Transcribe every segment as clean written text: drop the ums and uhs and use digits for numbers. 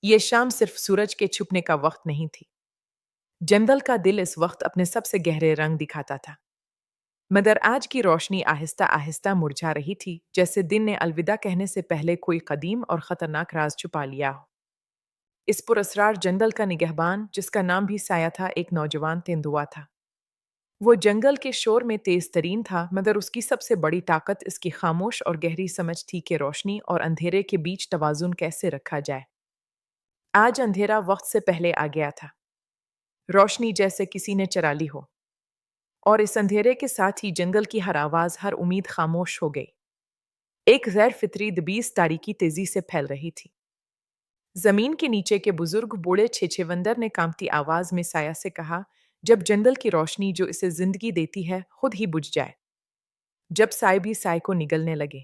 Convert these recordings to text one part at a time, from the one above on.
یہ شام صرف سورج کے چھپنے کا وقت نہیں تھی۔ جنگل کا دل اس وقت اپنے سب سے گہرے رنگ دکھاتا تھا، مگر آج کی روشنی آہستہ آہستہ مرجھا رہی تھی، جیسے دن نے الوداع کہنے سے پہلے کوئی قدیم اور خطرناک راز چھپا لیا ہو۔ اس پراسرار جنگل کا نگہبان، جس کا نام بھی سایہ تھا، ایک نوجوان تیندوا تھا۔ وہ جنگل کے شور میں تیز ترین تھا، مگر اس کی سب سے بڑی طاقت اس کی خاموش اور گہری سمجھ تھی کہ روشنی اور اندھیرے کے بیچ توازن کیسے رکھا جائے۔ آج اندھیرا وقت سے پہلے آ گیا تھا، روشنی جیسے کسی نے چرا لی ہو، اور اس اندھیرے کے ساتھ ہی جنگل کی ہر آواز، ہر امید خاموش ہو گئی۔ ایک غیر فطری دبیس تاریکی تیزی سے پھیل رہی تھی۔ زمین کے نیچے کے بزرگ بوڑھے چھچھوندر نے کانپتی آواز میں سایہ سے کہا، جب جنگل کی روشنی جو اسے زندگی دیتی ہے خود ہی بجھ جائے، جب سائے بھی سائے کو نگلنے لگے،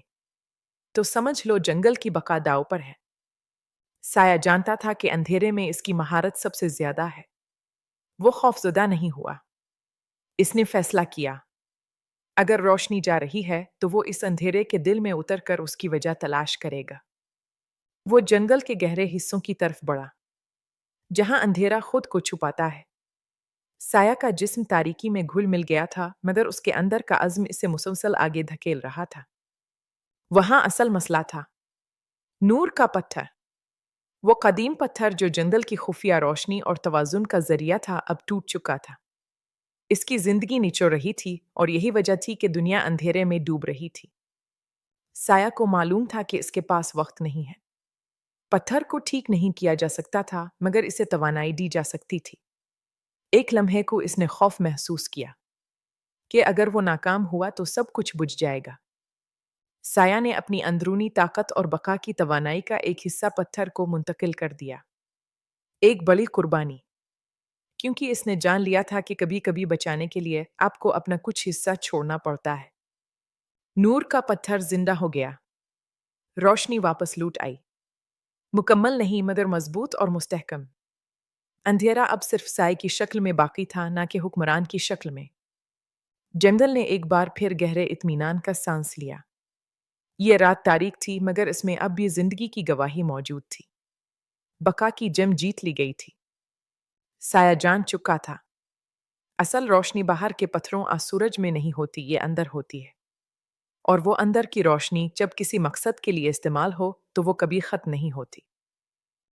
تو سمجھ لو جنگل کی بقا داؤ پر ہے۔ سایہ جانتا تھا کہ اندھیرے میں اس کی مہارت سب سے زیادہ ہے۔ وہ خوفزدہ نہیں ہوا۔ اس نے فیصلہ کیا، اگر روشنی جا رہی ہے تو وہ اس اندھیرے کے دل میں اتر کر اس کی وجہ تلاش کرے گا۔ وہ جنگل کے گہرے حصوں کی طرف بڑھا، جہاں اندھیرا خود کو چھپاتا ہے۔ سایہ کا جسم تاریکی میں گھل مل گیا تھا، مگر اس کے اندر کا عزم اسے مسلسل آگے دھکیل رہا تھا۔ وہاں اصل مسئلہ تھا، نور کا پتھر۔ وہ قدیم پتھر جو جنگل کی خفیہ روشنی اور توازن کا ذریعہ تھا، اب ٹوٹ چکا تھا۔ اس کی زندگی نچو رہی تھی، اور یہی وجہ تھی کہ دنیا اندھیرے میں ڈوب رہی تھی۔ سایہ کو معلوم تھا کہ اس کے پاس وقت نہیں ہے۔ پتھر کو ٹھیک نہیں کیا جا سکتا تھا، مگر اسے توانائی دی جا سکتی تھی۔ ایک لمحے کو اس نے خوف محسوس کیا کہ اگر وہ ناکام ہوا تو سب کچھ بجھ جائے گا۔ سایہ نے اپنی اندرونی طاقت اور بقا کی توانائی کا ایک حصہ پتھر کو منتقل کر دیا۔ ایک بڑی قربانی، کیونکہ اس نے جان لیا تھا کہ کبھی کبھی بچانے کے لیے آپ کو اپنا کچھ حصہ چھوڑنا پڑتا ہے۔ نور کا پتھر زندہ ہو گیا، روشنی واپس لوٹ آئی، مکمل نہیں مگر مضبوط اور مستحکم۔ اندھیرا اب صرف سائے کی شکل میں باقی تھا، نہ کہ حکمران کی شکل میں۔ جنگل نے ایک بار پھر گہرے اطمینان کا سانس لیا۔ یہ رات تاریک تھی، مگر اس میں اب بھی زندگی کی گواہی موجود تھی۔ بقا کی جنگ جیت لی گئی تھی۔ سایہ جان چکا تھا، اصل روشنی باہر کے پتھروں اور سورج میں نہیں ہوتی، یہ اندر ہوتی ہے۔ اور وہ اندر کی روشنی جب کسی مقصد کے لیے استعمال ہو تو وہ کبھی ختم نہیں ہوتی۔